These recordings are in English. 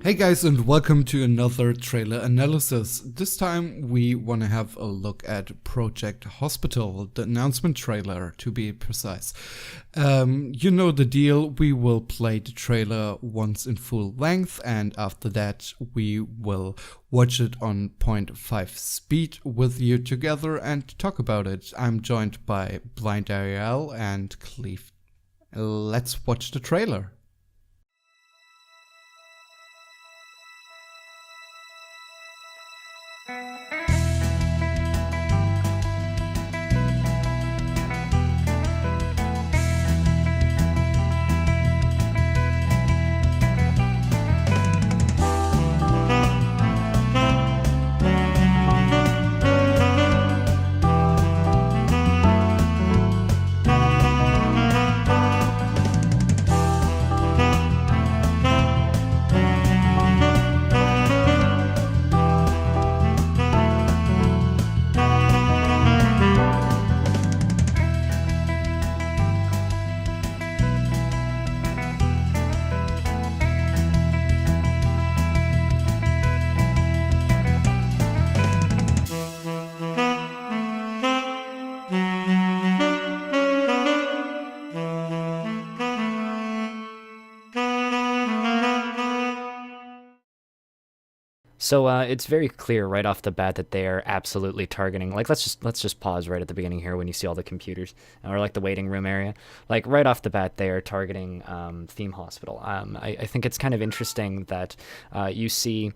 Hey guys, and welcome to another trailer analysis. This time we want to have a look at Project Hospital, the announcement trailer to be precise. You know the deal, we will play the trailer once in full length, and after that we will watch it on 0.5 speed with you together and talk about it. I'm joined by BlindIRL and Cleve. Let's watch the trailer. So it's very clear right off the bat that they are absolutely targeting. Like let's just pause right at the beginning here when you see all the computers or like the waiting room area. Like right off the bat, they are targeting Theme Hospital. I think it's kind of interesting that you see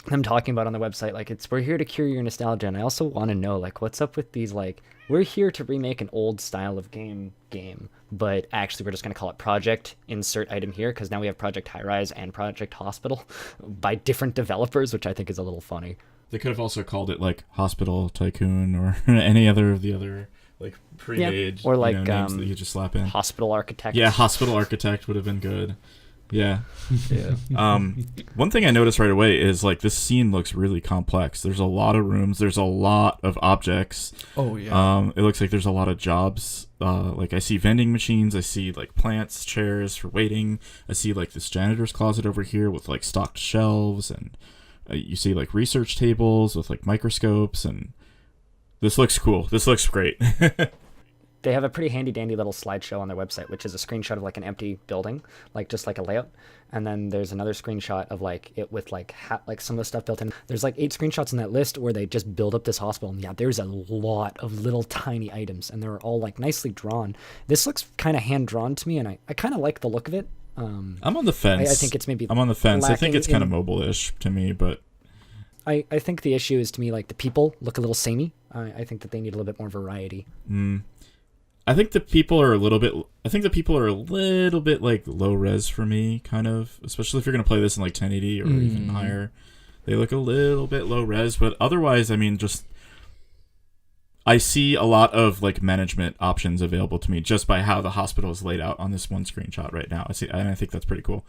them talking about on the website like we're here to cure your nostalgia, and I also want to know like what's up with these like we're here to remake an old style of game, but actually we're just going to call it Project Insert Item here because now we have Project High Rise and Project Hospital by different developers, which I think is a little funny. They could have also called it like Hospital Tycoon or any other of the other like pre-made or like names that you just slap in. Hospital Architect. Yeah, Hospital Architect would have been good. Yeah. Yeah. One thing I noticed right away is like this scene looks really complex. There's a lot of rooms. There's a lot of objects. Oh yeah. It looks like there's a lot of jobs. Like I see vending machines. I see like plants, chairs for waiting. I see like this janitor's closet over here with like stocked shelves, and you see like research tables with like microscopes, and this looks cool. This looks great. They have a pretty handy-dandy little slideshow on their website, which is a screenshot of like an empty building, like just like a layout. And then there's another screenshot of like it with like some of the stuff built in. There's like 8 screenshots in that list where they just build up this hospital. And yeah, there's a lot of little tiny items, and they're all like nicely drawn. This looks kind of hand-drawn to me, and I kind of like the look of it. I'm on the fence. I think it's maybe I'm on the fence. I think it's kind of mobile-ish to me, but I think the issue is to me like the people look a little samey. I think that they need a little bit more variety. I think the people are a little bit like low res for me, kind of, especially if you're going to play this in like 1080 or even higher. They look a little bit low res, but otherwise, I mean, just I see a lot of like management options available to me just by how the hospital is laid out on this one screenshot right now. And I think that's pretty cool.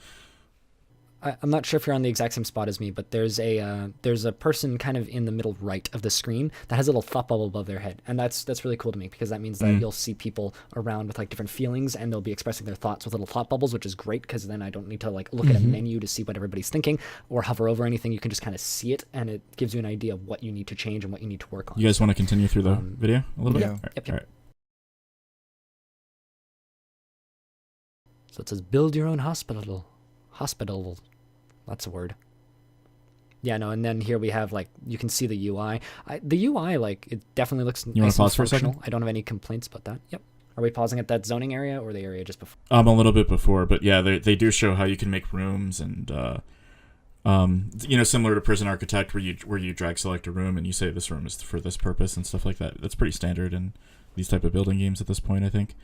I'm not sure if you're on the exact same spot as me, but there's a person kind of in the middle right of the screen that has a little thought bubble above their head, and that's really cool to me because that means that you'll see people around with like different feelings, and they'll be expressing their thoughts with little thought bubbles, which is great because then I don't need to like look at a menu to see what everybody's thinking or hover over anything. You can just kind of see it, and it gives you an idea of what you need to change and what you need to work on. You guys want to continue through the video a little bit? Yeah. Yep. All right. So it says build your own hospital. That's a word. Yeah, no, and then here we have, like, you can see the UI. The UI, like, it definitely looks nice and pause for a functional. second? I don't have any complaints about that. Yep. Are we pausing at that zoning area or the area just before? A little bit before, but yeah, they do show how you can make rooms and, similar to Prison Architect where you drag select a room and you say this room is for this purpose and stuff like that. That's pretty standard in these type of building games at this point, I think.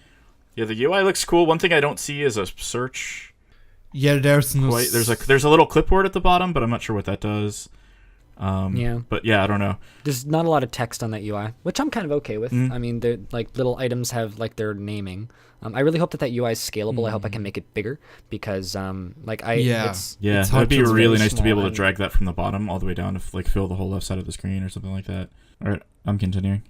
Yeah, the UI looks cool. One thing I don't see is a search. Yeah, there's no there's a little clipboard at the bottom, but I'm not sure what that does. Yeah. But yeah, I don't know. There's not a lot of text on that UI, which I'm kind of okay with. I mean, they're like little items have like their naming. I really hope that UI is scalable. I hope I can make it bigger because it'd be really nice to be able to drag that from the bottom all the way down to like fill the whole left side of the screen or something like that. All right, I'm continuing.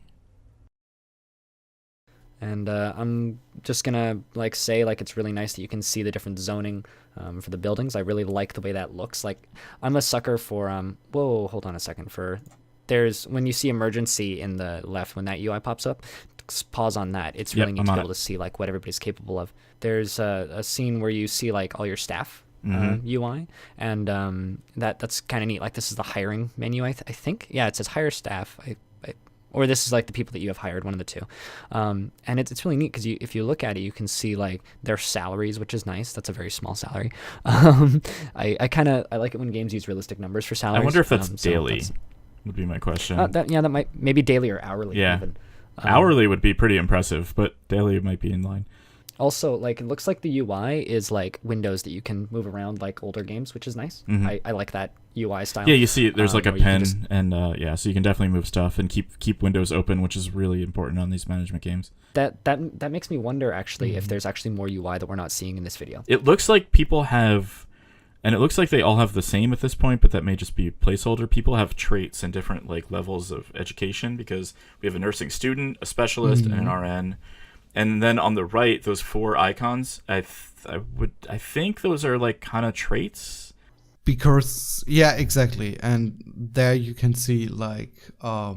And I'm just gonna like say like it's really nice that you can see the different zoning for the buildings. I really like the way that looks. Like I'm a sucker for whoa, hold on a second. There's when you see emergency in the left, when that UI pops up, just pause on that. It's really neat to be able to see like what everybody's capable of. There's a scene where you see like all your staff UI, and that's kind of neat. Like this is the hiring menu, I think. Yeah, it says hire staff. Or this is like the people that you have hired, one of the two. And it's really neat because if you look at it, you can see like their salaries, which is nice. That's a very small salary. I like it when games use realistic numbers for salaries. I wonder if that's daily. Would be my question. That might maybe daily or hourly. Yeah, even. Hourly would be pretty impressive, but daily might be in line. Also, like it looks like the UI is like windows that you can move around like older games, which is nice. I like that UI style. Yeah, you see there's like a pen and so you can definitely move stuff and keep windows open, which is really important on these management games. That makes me wonder actually if there's actually more UI that we're not seeing in this video. It looks like people have, and it looks like they all have the same at this point, but that may just be placeholder. People have traits and different like levels of education because we have a nursing student, a specialist, and an RN. And then on the right, those 4 icons, I think those are like kind of traits. Because exactly, and there you can see like a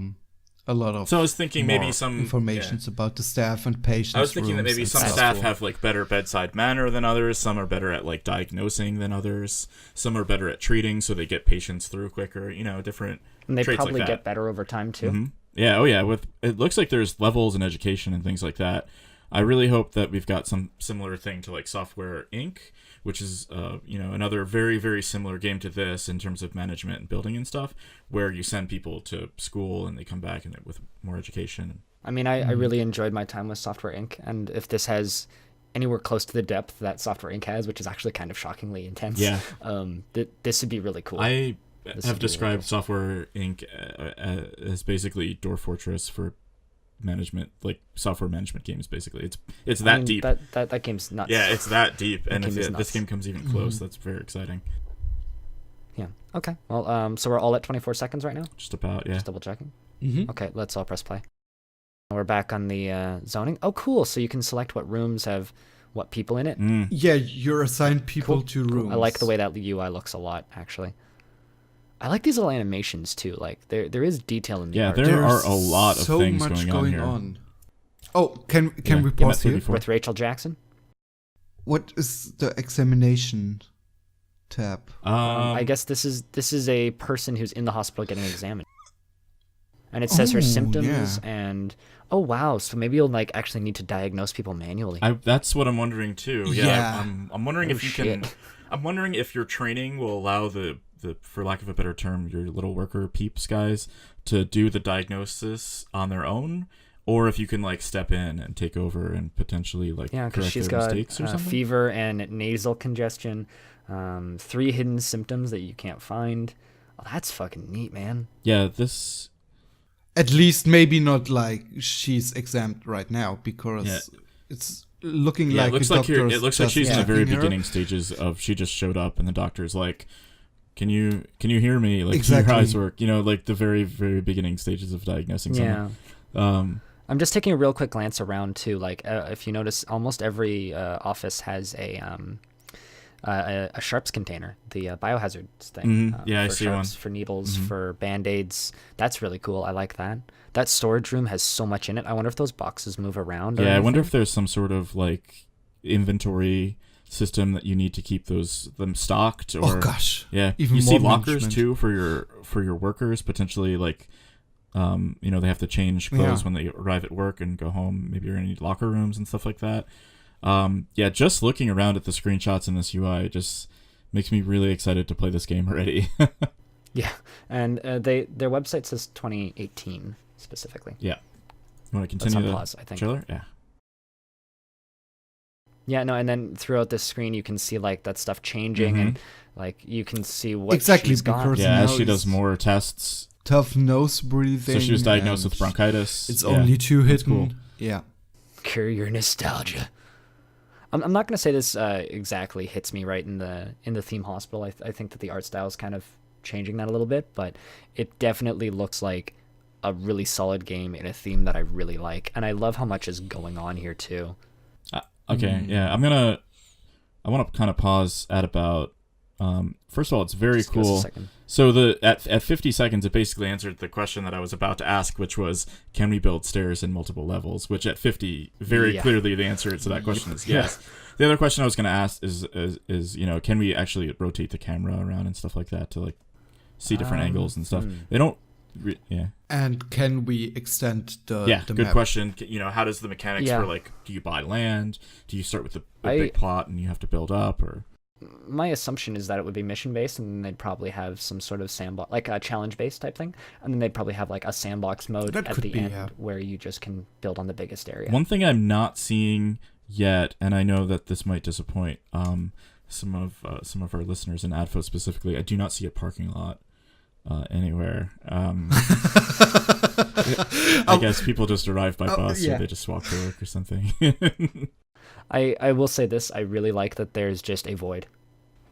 lot of. So I was thinking maybe some informations about the staff and patients. I was thinking that maybe some staff have like better bedside manner than others. Some are better at like diagnosing than others. Some are better at treating, so they get patients through quicker. Different. And they traits probably like that. Get better over time too. Mm-hmm. Yeah. Oh yeah. It looks like there's levels in education and things like that. I really hope that we've got some similar thing to like Software Inc., which is another very, very similar game to this in terms of management and building and stuff, where you send people to school and they come back and with more education. I mean, I really enjoyed my time with Software Inc., and if this has anywhere close to the depth that Software Inc. has, which is actually kind of shockingly intense, this would be really cool. I have described really cool. Software Inc. As basically Dwarf Fortress for management, like software management games. Basically, it's that deep. That game's nuts. Yeah, it's that deep, and if this game comes even close, that's very exciting. Yeah. Okay. Well, so we're all at 24 seconds right now. Just about. Yeah. Just double checking. Okay. Let's all press play. We're back on the zoning. Oh, cool. So you can select what rooms have what people in it. Yeah, you're assigned people to rooms. I like the way that UI looks a lot, actually. I like these little animations too. Like there is detail in the art. Yeah, there are a lot of things going on here. Oh, can we pause here? With Rachel Jackson? What is the examination tab? I guess this is a person who's in the hospital getting examined. And it says her symptoms and oh wow, so maybe you'll like actually need to diagnose people manually. That's what I'm wondering too. Yeah. I'm wondering if you can I'm wondering if your training will allow the for lack of a better term, your little worker peeps guys to do the diagnosis on their own, or if you can like step in and take over and potentially like because she's got fever and nasal congestion, 3 hidden symptoms that you can't find. Oh, that's fucking neat, man. Yeah, this. At least maybe not like she's exempt right now because it's looking like it looks like she's in the very beginning her. Stages of she just showed up and the doctor's like, Can you hear me? Like, exactly. Do your eyes work? Like the very, very beginning stages of diagnosing someone. I'm just taking a real quick glance around too. Like, if you notice, almost every office has a sharps container, the biohazards thing. I for see sharps, one. For needles, for band-aids. That's really cool. I like that. That storage room has so much in it. I wonder if those boxes move around. I wonder if there's some sort of like inventory system that you need to keep them stocked. Or, even you see more lockers too for your workers potentially. Like, they have to change clothes when they arrive at work and go home. Maybe you're gonna need locker rooms and stuff like that. Just looking around at the screenshots in this UI just makes me really excited to play this game already. Yeah, and their website says 2018 specifically. Yeah, you want to continue the pause, I think. trailer? Yeah. Yeah, no, and then throughout this screen you can see like that stuff changing and like you can see what she's got. Yeah, as she does more tests. Tough nose breathing. So she was diagnosed with bronchitis. It's only 2 hidden. Cool. Yeah. Cure your nostalgia. I'm not gonna say this exactly hits me right in the theme hospital. I think that the art style is kind of changing that a little bit, but it definitely looks like a really solid game in a theme that I really like, and I love how much is going on here too. Okay, yeah, I want to kind of pause at about. First of all, it's very Just give us a cool. second. So at 50 seconds, it basically answered the question that I was about to ask, which was, can we build stairs in multiple levels? Which at 50, very clearly the answer to that question is yes. The other question I was going to ask is can we actually rotate the camera around and stuff like that to like see different angles and stuff? They don't. And can we extend the the good map? question. How does the mechanics for like, do you buy land? Do you start with a big plot and you have to build up, or? My assumption is that it would be mission based, and then they'd probably have some sort of sandbox, like a challenge based type thing, and then they'd probably have like a sandbox mode at the end where you just can build on the biggest area. One thing I'm not seeing yet, and I know that this might disappoint some of our listeners in Adfo specifically, I do not see a parking lot anywhere. I guess people just arrive by bus or they just walk to work or something. I will say this, I really like that there's just a void.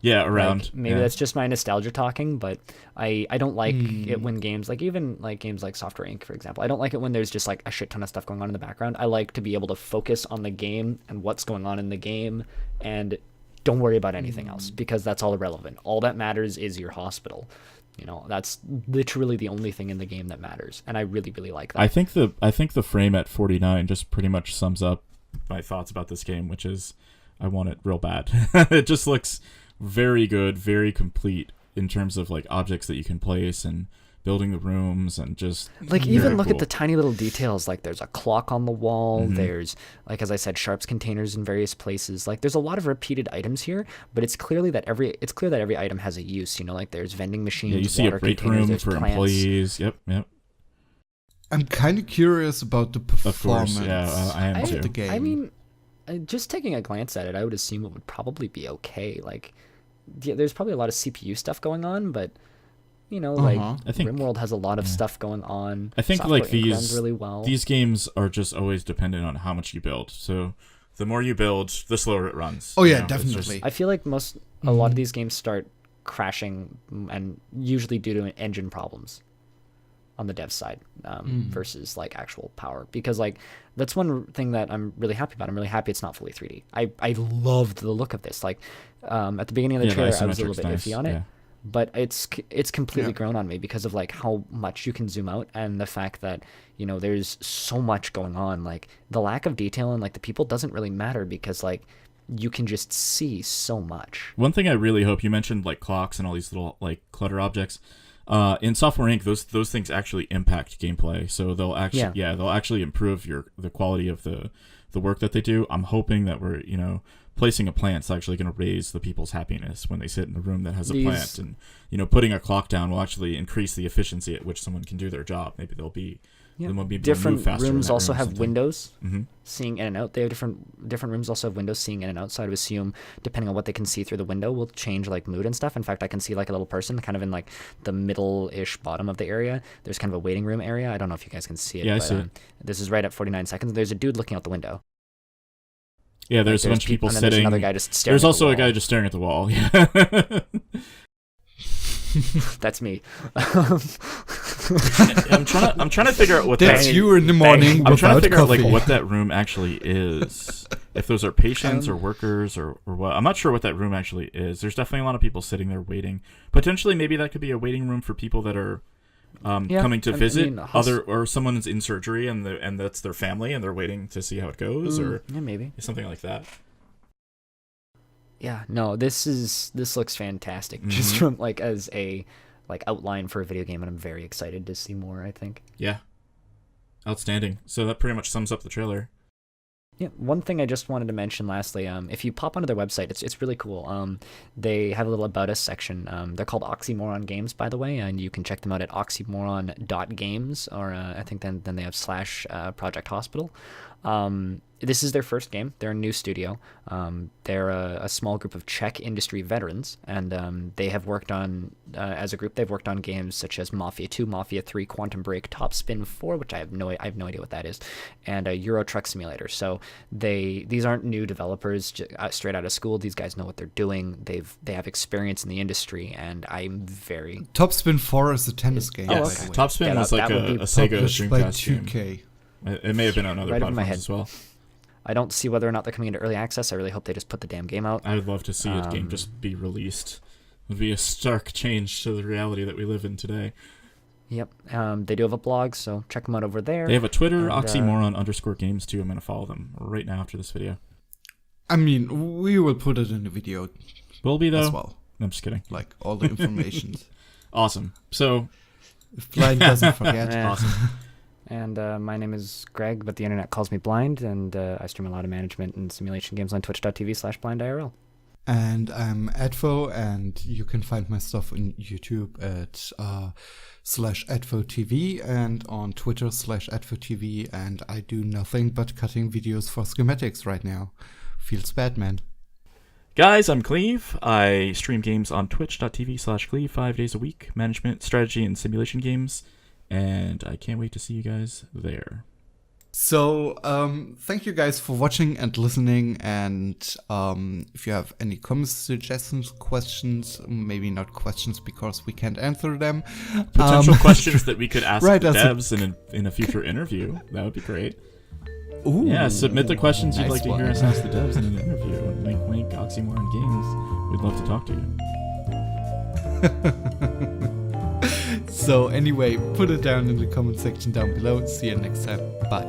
Yeah, around. Like, maybe that's just my nostalgia talking, but I don't like it when games, like even like games like Software Inc., for example, I don't like it when there's just like a shit ton of stuff going on in the background. I like to be able to focus on the game and what's going on in the game and don't worry about anything else, because that's all irrelevant. All that matters is your hospital. That's literally the only thing in the game that matters, and I really, really like that. I think the frame at 49 just pretty much sums up my thoughts about this game, which is I want it real bad. It just looks very good, very complete in terms of like objects that you can place and building the rooms, and just like even look at the tiny little details. Like there's a clock on the wall. There's, like, as I said, sharps containers in various places. Like there's a lot of repeated items here, but it's clear that every item has a use. Like there's vending machines. Yeah, you see a break room for plants. Employees. Yep. I'm kind of curious about the performance I am too. of the game. I mean, just taking a glance at it, I would assume it would probably be okay. Like, there's probably a lot of CPU stuff going on, but like I think RimWorld has a lot of stuff going on. I think Software like Inc. runs really well. these games are just always dependent on how much you build. So the more you build, the slower it runs. Oh yeah, definitely. I feel like a lot of these games start crashing, and usually due to engine problems on the dev side versus like actual power, because like that's one thing that I'm really happy about. I'm really happy it's not fully 3D. I loved the look of this. Like at the beginning of the trailer, I was a little bit iffy on it. But it's completely grown on me because of like how much you can zoom out, and the fact that there's so much going on. Like the lack of detail and like the people doesn't really matter, because like you can just see so much. One thing I really hope, you mentioned like clocks and all these little like clutter objects. In Software Inc., those things actually impact gameplay, so they'll actually improve the quality of the work that they do. I'm hoping that we're placing a plant's actually going to raise the people's happiness when they sit in a room that has a plant, and putting a clock down will actually increase the efficiency at which someone can do their job. Maybe they'll be different rooms also have windows Mm-hmm. seeing in and out. They have different rooms also have windows seeing in and out, so I would assume depending on what they can see through the window will change like mood and stuff. In fact, I can see like a little person kind of in like the middle-ish bottom of the area. There's kind of a waiting room area. I don't know if you guys can see it. Yeah, I see it. This is right at 49 seconds. There's a dude looking out the window. Yeah, there's a bunch of people sitting. There's another guy just staring. There's at also the a guy just staring at the wall. Yeah. That's me. I'm trying to figure out what that's you in the morning. I'm trying to figure coffee. out like what that room actually is. If those are patients or workers or what. I'm not sure what that room actually is. There's definitely a lot of people sitting there waiting. Potentially, maybe that could be a waiting room for people that are coming to visit or someone's in surgery and that's their family and they're waiting to see how it goes, or maybe something like that. Yeah, no, this looks fantastic. Just from like as a like outline for a video game, and I'm very excited to see more, I think. Yeah. Outstanding. So that pretty much sums up the trailer. Yeah, one thing I just wanted to mention lastly, if you pop onto their website, it's really cool. They have a little About Us section. They're called Oxymoron Games, by the way, and you can check them out at oxymoron.games, or I think then they have /Project Hospital. this is their first game. They're a new studio. They're a small group of Czech industry veterans, and they have worked on, as a group, they've worked on games such as Mafia 2, Mafia 3, Quantum Break, Top Spin 4, which I have no idea what that is, and Euro Truck Simulator. So these aren't new developers straight out of school. These guys know what they're doing. They have experience in the industry, and I'm very... Top Spin 4 is a tennis game. Oh, Yes, okay. Top Spin was like a Sega Published by Dreamcast game. 2K. It may have been on other Right over my platforms head. as well. I don't see whether or not they're coming into early access. I really hope they just put the damn game out. I would love to see a game just be released. It would be a stark change to the reality that we live in today. Yep. They do have a blog, so check them out over there. They have a Twitter, And, oxymoron_games too. I'm going to follow them right now after this video. I mean, we will put it in the video Will be, though? as well. No, I'm just kidding. Like, all the information. Awesome. So, If Blind doesn't forget. Yeah. awesome. And my name is Greg, but the internet calls me Blind, and I stream a lot of management and simulation games on twitch.tv/blindIRL. And I'm Adfo, and you can find my stuff on YouTube at /AdfoTV and on Twitter /AdfoTV, and I do nothing but cutting videos for Schematics right now. Feels bad, man. Guys, I'm Cleve. I stream games on twitch.tv/Cleve 5 days a week, management, strategy, and simulation games, and I can't wait to see you guys there. So, thank you guys for watching and listening, and if you have any comments, suggestions, questions, maybe not questions because we can't answer them. Potential questions that we could ask right, the devs in a future interview. That would be great. Ooh, Yeah, submit the questions you'd nice like to one. hear us ask the devs in an interview. Wink, wink, Oxymoron Games. We'd love to talk to you. So anyway, put it down in the comment section down below. See you next time. Bye.